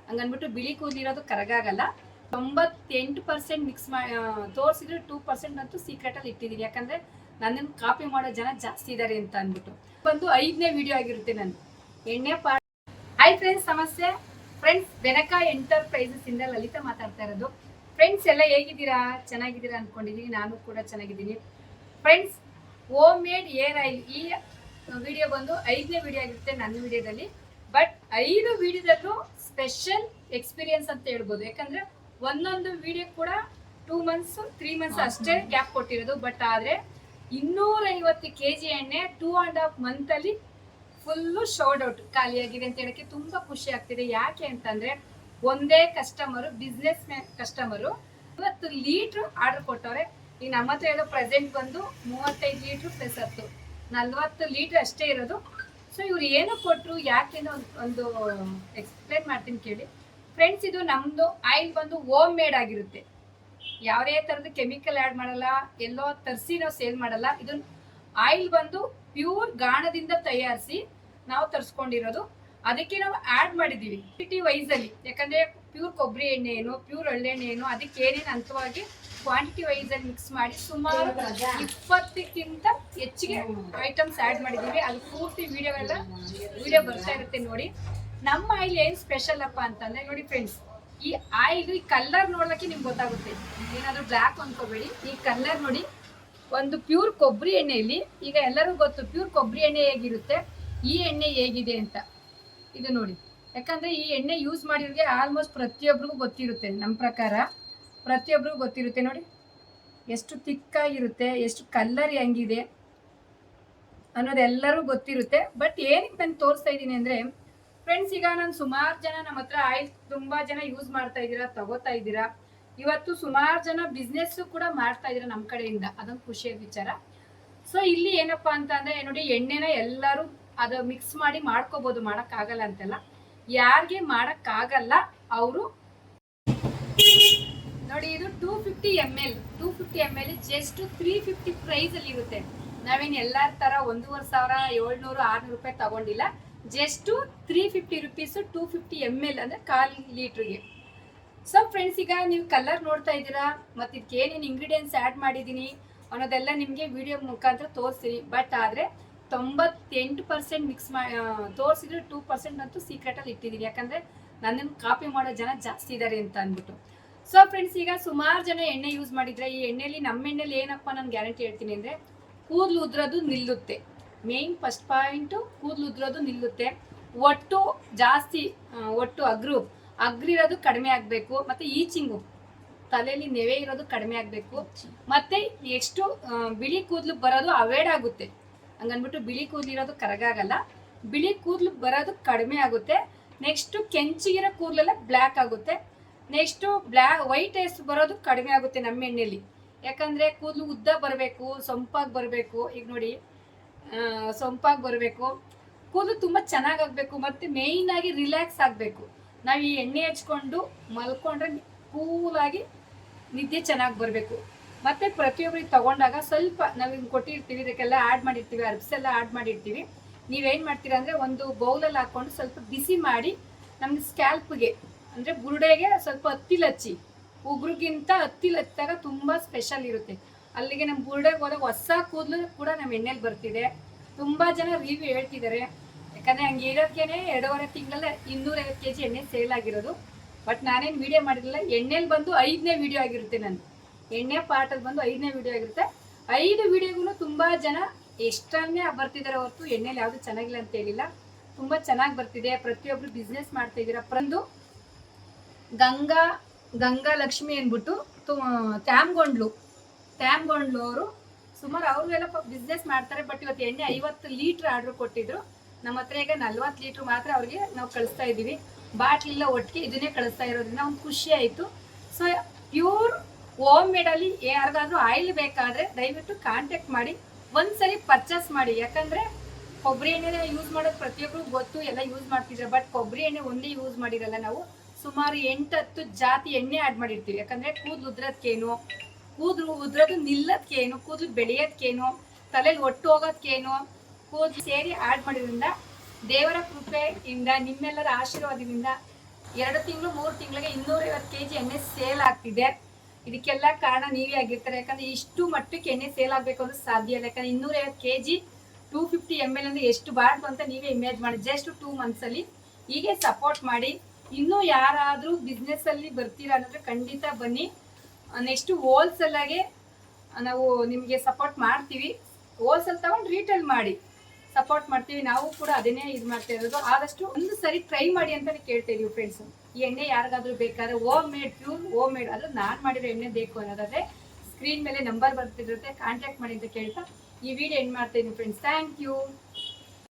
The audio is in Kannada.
ಹಂಗನ್ಬಿಟ್ಟು ಬಿಳಿ ಕೂದಲಿರೋದು ಕರಗಾಗಲ್ಲ. 98% ಮಿಕ್ಸ್ ಮಾಡಿ ತೋರಿಸಿದ್ರೆ 2% ಅಂತೂ ಸೀಕ್ರೆಟಲ್ಲಿ ಇಟ್ಟಿದ್ದೀನಿ, ಯಾಕಂದರೆ ನನ್ನನ್ನು ಕಾಪಿ ಮಾಡೋ ಜನ ಜಾಸ್ತಿ ಇದ್ದಾರೆ ಅಂತ ಅಂದ್ಬಿಟ್ಟು. ಒಂದು 5ನೇ ವಿಡಿಯೋ ಆಗಿರುತ್ತೆ ನಾನು ಎಣ್ಣೆ ಪಾರ್ಟ್. ಹಾಯ್ ಫ್ರೆಂಡ್ಸ್, ನಮಸ್ತೆ ಫ್ರೆಂಡ್ಸ್. ಬೆನಕ ಎಂಟರ್ಪ್ರೈಸಸ್ ಇಂದ ಲಲಿತಾ ಮಾತಾಡ್ತಾ ಇರೋದು. ಫ್ರೆಂಡ್ಸ್ ಎಲ್ಲ ಹೇಗಿದ್ದೀರಾ? ಚೆನ್ನಾಗಿದ್ದೀರಾ ಅಂದ್ಕೊಂಡಿದ್ದೀನಿ. ನಾನು ಕೂಡ ಚೆನ್ನಾಗಿದ್ದೀನಿ friends. Home made air oil ಈ ವಿಡಿಯೋ ಬಂದು 5ನೇ ವಿಡಿಯೋ ಆಗಿರುತ್ತೆ ನನ್ನ ವಿಡಿಯೋದಲ್ಲಿ. ಬಟ್ 5 ವಿಡಿಯೋದಲ್ಲೂ ಸ್ಪೆಷಲ್ ಎಕ್ಸ್ಪೀರಿಯನ್ಸ್ ಅಂತ ಹೇಳ್ಬೋದು, ಯಾಕಂದರೆ ಒಂದೊಂದು ವಿಡಿಯೋ ಕೂಡ 2 ಮಂತ್ಸ್ 3 ಮಂತ್ಸ್ ಅಷ್ಟೇ ಗ್ಯಾಪ್ ಕೊಟ್ಟಿರೋದು. ಬಟ್ ಆದರೆ 250 kg ಎಣ್ಣೆ 2.5 ಮಂತಲ್ಲಿ ಫುಲ್ಲು ಶೋರ್ಡ್ ಔಟ್ ಖಾಲಿಯಾಗಿದೆ ಅಂತ ಹೇಳೋಕ್ಕೆ ತುಂಬ ಖುಷಿ ಆಗ್ತಿದೆ. ಯಾಕೆ ಅಂತಂದರೆ ಒಂದೇ customer, business customer 50 litre order ಕೊಟ್ಟವ್ರೆ. ಈಗ ನಮ್ಮ ಹತ್ರ ಇರೋ ಪ್ರೆಸೆಂಟ್ ಬಂದು 35 ಲೀಟ್ರ್ ಪ್ಲಸ್ 10 40 ಲೀಟ್ರ್ ಅಷ್ಟೇ ಇರೋದು. ಸೊ ಇವ್ರು ಏನು ಕೊಟ್ಟರು, ಯಾಕೆಂದು ಒಂದು ಎಕ್ಸ್ಪ್ಲೇನ್ ಮಾಡ್ತೀನಿ ಕೇಳಿ ಫ್ರೆಂಡ್ಸ್. ಇದು ನಮ್ಮದು ಆಯಿಲ್ ಬಂದು ಹೋಮ್ ಮೇಡ್ ಆಗಿರುತ್ತೆ, ಯಾವುದೇ ಥರದ ಕೆಮಿಕಲ್ ಆ್ಯಡ್ ಮಾಡಲ್ಲ, ಎಲ್ಲೋ ತರಿಸಿ ನಾವು ಸೇಲ್ ಮಾಡಲ್ಲ. ಇದು ಆಯಿಲ್ ಬಂದು ಪ್ಯೂರ್ ಗಾಣದಿಂದ ತಯಾರಿಸಿ ನಾವು ತರಿಸ್ಕೊಂಡಿರೋದು. ಅದಕ್ಕೆ ನಾವು ಆ್ಯಡ್ ಮಾಡಿದ್ದೀವಿ ಕ್ವಾಂಟಿಟಿ ವೈಸಲ್ಲಿ, ಯಾಕಂದರೆ ಪ್ಯೂರ್ ಕೊಬ್ಬರಿ ಎಣ್ಣೆ ಏನು, ಪ್ಯೂರ್ ಎಳ್ಳೆಣ್ಣೆ ಏನು, ಅದಕ್ಕೆ ಏನೇನು ಹಂತವಾಗಿ ಕ್ವಾಂಟಿಟಿ ವೈಸಲ್ಲಿ ಮಿಕ್ಸ್ ಮಾಡಿ ಸುಮಾರು 20ಕ್ಕಿಂತ ಹೆಚ್ಚಿಗೆ ಐಟಮ್ಸ್ ಆ್ಯಡ್ ಮಾಡಿದ್ದೀವಿ. ಅದು ಪೂರ್ತಿ ವಿಡಿಯೋ ಬರ್ತಾ ಇರುತ್ತೆ ನೋಡಿ. ನಮ್ಮ ಆಯಿಲ್ ಏನು ಸ್ಪೆಷಲ್ ಅಪ್ಪ ಅಂತಂದರೆ ನೋಡಿ ಫ್ರೆಂಡ್ಸ್, ಈ ಆಯಿಲ್ ಈ ಕಲರ್ ನೋಡೋಕ್ಕೆ ನಿಮ್ಗೆ ಗೊತ್ತಾಗುತ್ತೆ, ಏನಾದರೂ ಬ್ಲ್ಯಾಕ್ ಅಂದ್ಕೋಬೇಡಿ. ಈ ಕಲರ್ ನೋಡಿ, ಒಂದು ಪ್ಯೂರ್ ಕೊಬ್ಬರಿ ಎಣ್ಣೆಯಲ್ಲಿ, ಈಗ ಎಲ್ಲರಿಗೂ ಗೊತ್ತು ಪ್ಯೂರ್ ಕೊಬ್ಬರಿ ಎಣ್ಣೆ ಹೇಗಿರುತ್ತೆ, ಈ ಎಣ್ಣೆ ಹೇಗಿದೆ ಅಂತ. ಇದು ನೋಡಿ, ಯಾಕಂದರೆ ಈ ಎಣ್ಣೆ ಯೂಸ್ ಮಾಡಿರೋರಿಗೆ ಆಲ್ಮೋಸ್ಟ್ ಪ್ರತಿಯೊಬ್ಬರಿಗೂ ಗೊತ್ತಿರುತ್ತೆ. ನಮ್ಮ ಪ್ರಕಾರ ಪ್ರತಿಯೊಬ್ಬರಿಗೂ ಗೊತ್ತಿರುತ್ತೆ ನೋಡಿ, ಎಷ್ಟು ತಿಕ್ಕಾಗಿರುತ್ತೆ, ಎಷ್ಟು ಕಲ್ಲರ್ ಹೆಂಗಿದೆ ಅನ್ನೋದು ಎಲ್ಲರೂ ಗೊತ್ತಿರುತ್ತೆ. ಬಟ್ ಏನಕ್ಕೆ ನಾನು ತೋರಿಸ್ತಾ ಇದ್ದೀನಿ ಅಂದರೆ ಫ್ರೆಂಡ್ಸ್, ಈಗ ನಾನು ಸುಮಾರು ಜನ ನಮ್ಮ ಹತ್ರ ಆಯಿಲ್ ತುಂಬ ಜನ ಯೂಸ್ ಮಾಡ್ತಾ ಇದ್ದೀರಾ, ತಗೋತಾ ಇದ್ದೀರಾ. ಇವತ್ತು ಸುಮಾರು ಜನ ಬಿಸ್ನೆಸ್ಸು ಕೂಡ ಮಾಡ್ತಾ ಇದ್ದೀರಾ ನಮ್ಮ ಕಡೆಯಿಂದ, ಅದೊಂದು ಖುಷಿಯ ವಿಚಾರ. ಸೊ ಇಲ್ಲಿ ಏನಪ್ಪ ಅಂತ ಅಂದರೆ ನೋಡಿ, ಎಣ್ಣೆನ ಎಲ್ಲರೂ ಅದು ಮಿಕ್ಸ್ ಮಾಡಿ ಮಾಡ್ಕೋಬೋದು, ಮಾಡೋಕ್ಕಾಗಲ್ಲ ಅಂತೆಲ್ಲ. ಯಾರಿಗೆ ಮಾಡೋಕ್ಕಾಗಲ್ಲ ಅವರು ನೋಡಿ, ಇದು 250 ml ಜಸ್ಟ್ 350 ಪ್ರೈಸಲ್ಲಿ ಇರುತ್ತೆ. ನಾವೇನು ಎಲ್ಲರ ಥರ 1,500, 700, 600 ರೂಪಾಯಿ ತಗೊಂಡಿಲ್ಲ. ಜಸ್ಟು 350 ರುಪೀಸು 250 ml ಅಂದರೆ 1/4 ಲೀಟ್ರಿಗೆ. ಸೊ ಫ್ರೆಂಡ್ಸ್, ಈಗ ನೀವು ಕಲರ್ ನೋಡ್ತಾ ಇದ್ದೀರಾ, ಮತ್ತು ಇದಕ್ಕೆ ಏನೇನು ಇಂಗ್ರೀಡಿಯೆಂಟ್ಸ್ ಆ್ಯಡ್ ಮಾಡಿದ್ದೀನಿ ಅನ್ನೋದೆಲ್ಲ ನಿಮಗೆ ವಿಡಿಯೋ ಮುಖಾಂತರ ತೋರಿಸ್ತೀನಿ. ಬಟ್ ಆದರೆ 98% ಮಿಕ್ಸ್ ತೋರಿಸಿದ್ರೆ 2% ಅಂತೂ ಸೀಕ್ರೆಟಲ್ಲಿ ಇಟ್ಟಿದ್ದೀನಿ, ಯಾಕಂದರೆ ನನ್ನನ್ನು ಕಾಪಿ ಮಾಡೋ ಜನ ಜಾಸ್ತಿ ಇದ್ದಾರೆ ಅಂತ ಅಂದ್ಬಿಟ್ಟು. ಸೊ ಫ್ರೆಂಡ್ಸ್, ಈಗ ಸುಮಾರು ಜನ ಎಣ್ಣೆ ಯೂಸ್ ಮಾಡಿದರೆ ಈ ಎಣ್ಣೆಯಲ್ಲಿ, ನಮ್ಮ ಎಣ್ಣೆಲಿ ಏನಪ್ಪ ನಾನು ಗ್ಯಾರಂಟಿ ಹೇಳ್ತೀನಿ ಅಂದರೆ ಕೂದಲು ಉದ್ರೋದು ನಿಲ್ಲುತ್ತೆ. ಮೇಯ್ನ್ ಫಸ್ಟ್ ಪಾಯಿಂಟು ಕೂದಲು ಉದ್ರೋದು ನಿಲ್ಲುತ್ತೆ. ಒಟ್ಟು ಜಾಸ್ತಿ ಒಟ್ಟು ಅಗ್ರಿರೋದು ಕಡಿಮೆ ಆಗಬೇಕು, ಮತ್ತು ಈಚಿಂಗು ತಲೆಯಲ್ಲಿ ನೆವೆ ಇರೋದು ಕಡಿಮೆ ಆಗಬೇಕು, ಮತ್ತು ಎಷ್ಟು ಬಿಳಿ ಕೂದಲು ಬರೋದು ಅವಾಯ್ಡ್ ಆಗುತ್ತೆ. ಹಂಗನ್ಬಿಟ್ಟು ಬಿಳಿ ಕೂದಲು ಇರೋದು ಕರಗಾಗಲ್ಲ, ಬಿಳಿ ಕೂದಲು ಬರೋದು ಕಡಿಮೆ ಆಗುತ್ತೆ. ನೆಕ್ಸ್ಟು ಕೆಂಚಿಗಿರೋ ಕೂದಲೆಲ್ಲ ಬ್ಲ್ಯಾಕ್ ಆಗುತ್ತೆ. ನೆಕ್ಸ್ಟು ವೈಟ್ ಹೇರ್ಸ್ ಬರೋದು ಕಡಿಮೆ ಆಗುತ್ತೆ ನಮ್ಮ ಎಣ್ಣೆಯಲ್ಲಿ, ಯಾಕಂದರೆ ಕೂದಲು ಉದ್ದ ಬರಬೇಕು, ಸೊಂಪಾಗಿ ಬರಬೇಕು. ಈಗ ನೋಡಿ, ಸೊಂಪಾಗಿ ಬರಬೇಕು, ಕೂದಲು ತುಂಬ ಚೆನ್ನಾಗಾಗಬೇಕು, ಮತ್ತು ಮೇಯ್ನಾಗಿ ರಿಲ್ಯಾಕ್ಸ್ ಆಗಬೇಕು. ನಾವು ಈ ಎಣ್ಣೆ ಹಚ್ಕೊಂಡು ಮಲ್ಕೊಂಡ್ರೆ ಕೂಲಾಗಿ ನಿದ್ದೆ ಚೆನ್ನಾಗಿ ಬರಬೇಕು. ಮತ್ತು ಪ್ರತಿಯೊಬ್ಬರಿಗೆ ತೊಗೊಂಡಾಗ ಸ್ವಲ್ಪ ನಾವು ಹಿಂಗೆ ಕೊಟ್ಟಿರ್ತೀವಿ, ಇದಕ್ಕೆಲ್ಲ ಆ್ಯಡ್ ಮಾಡಿರ್ತೀವಿ, ಹರ್ಬ್ಸ್ ಎಲ್ಲ ಆ್ಯಡ್ ಮಾಡಿರ್ತೀವಿ. ನೀವೇನು ಮಾಡ್ತೀರಾ ಅಂದರೆ ಒಂದು ಬೌಲಲ್ಲಿ ಹಾಕ್ಕೊಂಡು ಸ್ವಲ್ಪ ಬಿಸಿ ಮಾಡಿ ನಮಗೆ ಸ್ಕ್ಯಾಲ್ಪ್ಗೆ ಅಂದರೆ ಬುರುಡೆಗೆ ಸ್ವಲ್ಪ ಹತ್ತಿಲ್ ಹಚ್ಚಿ, ಉಗುರಿಗಿಂತ ಹತ್ತಿಲ್ ಹಚ್ಚಿದಾಗ ತುಂಬ ಸ್ಪೆಷಲ್ ಇರುತ್ತೆ. ಅಲ್ಲಿಗೆ ನಮ್ಮ ಬುರುಡೆಗೆ ಹೋದಾಗ ಹೊಸ ಕೂದಲು ಕೂಡ ನಮ್ಮ ಎಣ್ಣೆಲಿ ಬರ್ತಿದೆ. ತುಂಬ ಜನ ರಿವ್ಯೂ ಹೇಳ್ತಿದ್ದಾರೆ, ಯಾಕಂದರೆ ಹಂಗೆ ಇರೋದಕ್ಕೇ 2.5 ತಿಂಗಳಲ್ಲೇ 250 kg ಎಣ್ಣೆ ಸೇಲ್ ಆಗಿರೋದು. ಬಟ್ ನಾನೇನು ವೀಡಿಯೋ ಮಾಡಿರಲಿಲ್ಲ. ಎಣ್ಣೆಲಿ ಬಂದು 5ನೇ ವಿಡಿಯೋ ಆಗಿರುತ್ತೆ, ನಾನು ಎಣ್ಣೆ ಪಾರ್ಟಲ್ಲಿ ಬಂದು 5ನೇ ವಿಡಿಯೋ ಆಗಿರುತ್ತೆ. 5 ವಿಡಿಯೋಗೂ ತುಂಬ ಜನ ಎಷ್ಟನ್ನೇ ಬರ್ತಿದ್ದಾರೆ ಹೊರತು ಎಣ್ಣೆಲಿ ಯಾವುದು ಚೆನ್ನಾಗಿಲ್ಲ ಅಂತ ಹೇಳಿಲ್ಲ, ತುಂಬ ಚೆನ್ನಾಗಿ ಬರ್ತಿದೆ. ಪ್ರತಿಯೊಬ್ಬರು ಬಿಸ್ನೆಸ್ ಮಾಡ್ತಾ ಇದ್ದೀರಾ. ಒಂದು ಗಂಗಾ ಲಕ್ಷ್ಮಿ ಅಂದ್ಬಿಟ್ಟು ತ್ಯಾಮ್ಗೊಂಡ್ಲು ಅವರು ಸುಮಾರು ಅವರು ಎಲ್ಲ ಬಿಸ್ನೆಸ್ ಮಾಡ್ತಾರೆ. ಬಟ್ ಇವತ್ತು ಎಣ್ಣೆ 50 ಲೀಟ್ರ್ ಆರ್ಡ್ರ್ ಕೊಟ್ಟಿದ್ರು. ನಮ್ಮ ಹತ್ರ ಈಗ 40 ಲೀಟ್ರ್ ಮಾತ್ರ ಅವ್ರಿಗೆ ನಾವು ಕಳಿಸ್ತಾ ಇದ್ದೀವಿ. ಬಾಟ್ಲಿಲ್ಲ ಒಟ್ಟಿಗೆ ಇದನ್ನೇ ಕಳಿಸ್ತಾ ಇರೋದ್ರಿಂದ ಒಂದು ಖುಷಿ ಆಯಿತು. ಸೊ ಪ್ಯೂರ್ ಹೋಮ್ ಮೇಡಲ್ಲಿ ಯಾರಿಗಾದ್ರೂ ಆಯಿಲ್ ಬೇಕಾದರೆ ದಯವಿಟ್ಟು ಕಾಂಟ್ಯಾಕ್ಟ್ ಮಾಡಿ, ಒಂದ್ಸರಿ ಪರ್ಚೇಸ್ ಮಾಡಿ. ಯಾಕಂದರೆ ಕೊಬ್ಬರಿ ಎಣ್ಣೆನೇ ಯೂಸ್ ಮಾಡೋದು ಪ್ರತಿಯೊಬ್ಬರಿಗೂ ಗೊತ್ತು, ಎಲ್ಲ ಯೂಸ್ ಮಾಡ್ತಿದ್ದಾರೆ. ಬಟ್ ಕೊಬ್ಬರಿ ಎಣ್ಣೆ ಒಂದೇ ಯೂಸ್ ಮಾಡಿರಲ್ಲ, ನಾವು ಸುಮಾರು 8-10 ಜಾತಿ ಎಣ್ಣೆ ಆ್ಯಡ್ ಮಾಡಿರ್ತೀವಿ. ಯಾಕಂದರೆ ಕೂದಲು ಉದ್ರೋದಕ್ಕೇನು, ಕೂದಲು ಉದ್ರೋದು ನಿಲ್ಲೋದಕ್ಕೇನು, ಕೂದಲು ಬೆಳೆಯೋದಕ್ಕೇನು, ತಲೆಯಲ್ಲಿ ಒಟ್ಟು ಹೋಗೋದಕ್ಕೇನು, ಕೂದಲು ಸೇರಿ ಆ್ಯಡ್ ಮಾಡಿದ್ರಿಂದ ದೇವರ ಕೃಪೆಯಿಂದ, ನಿಮ್ಮೆಲ್ಲರ ಆಶೀರ್ವಾದದಿಂದ 2 ತಿಂಗಳು 3 ತಿಂಗಳಿಗೆ 250 kg ಎಣ್ಣೆ ಸೇಲ್ ಆಗ್ತಿದೆ. ಇದಕ್ಕೆಲ್ಲ ಕಾರಣ ನೀವೇ ಆಗಿರ್ತಾರೆ. ಯಾಕಂದ್ರೆ ಇಷ್ಟು ಮಟ್ಟಕ್ಕೆ ಎಣ್ಣೆ ಸೇಲ್ ಆಗಬೇಕು ಅಂದ್ರೆ ಸಾಧ್ಯ ಇಲ್ಲ. ಯಾಕಂದ್ರೆ 250 kg 250 ml ಅಂದ್ರೆ ಎಷ್ಟು ಬಾರ್ದು ಅಂತ ನೀವೇ ಇಮೇಜ್ ಮಾಡಿ. ಜಸ್ಟ್ 2 months ಅಲ್ಲಿ ಹೀಗೆ ಸಪೋರ್ಟ್ ಮಾಡಿ. ಇನ್ನೂ ಯಾರಾದರೂ ಬಿಸ್ನೆಸ್ ಅಲ್ಲಿ ಬರ್ತೀರಾ ಅನ್ನೋದ್ರೆ ಖಂಡಿತ ಬನ್ನಿ. ನೆಕ್ಸ್ಟ್ ಹೋಲ್ಸೇಲ್ ಆಗಿ ನಾವು ನಿಮಗೆ ಸಪೋರ್ಟ್ ಮಾಡ್ತೀವಿ. ಹೋಲ್ಸೇಲ್ ತಗೊಂಡು ರೀಟೇಲ್ ಮಾಡಿ ಸಪೋರ್ಟ್ ಮಾಡ್ತೀವಿ. ನಾವು ಕೂಡ ಅದನ್ನೇ ಇದು ಮಾಡ್ತಾ ಇರೋದು. ಆದಷ್ಟು ಒಂದು ಸರಿ ಟ್ರೈ ಮಾಡಿ ಅಂತಾನೆ ಕೇಳ್ತಾ ಇದೀವಿ ಫ್ರೆಂಡ್ಸ್. ಈ ಎಣ್ಣೆ ಯಾರಿಗಾದ್ರೂ ಬೇಕಾದ್ರೆ home made, pure home made, ಅದು ನಾನು ಮಾಡಿರೋ ಎಣ್ಣೆ ಬೇಕು ಅನ್ನೋದಾದ್ರೆ ಸ್ಕ್ರೀನ್ ಮೇಲೆ ನಂಬರ್ ಬರ್ತಿರುತ್ತೆ, ಕಾಂಟ್ಯಾಕ್ಟ್ ಮಾಡಿ ಅಂತ ಕೇಳ್ತಾ ಈ ವಿಡಿಯೋ ಎಂಡ್ ಮಾಡ್ತಾ ಇದೀನಿ ಫ್ರೆಂಡ್ಸ್. Thank you.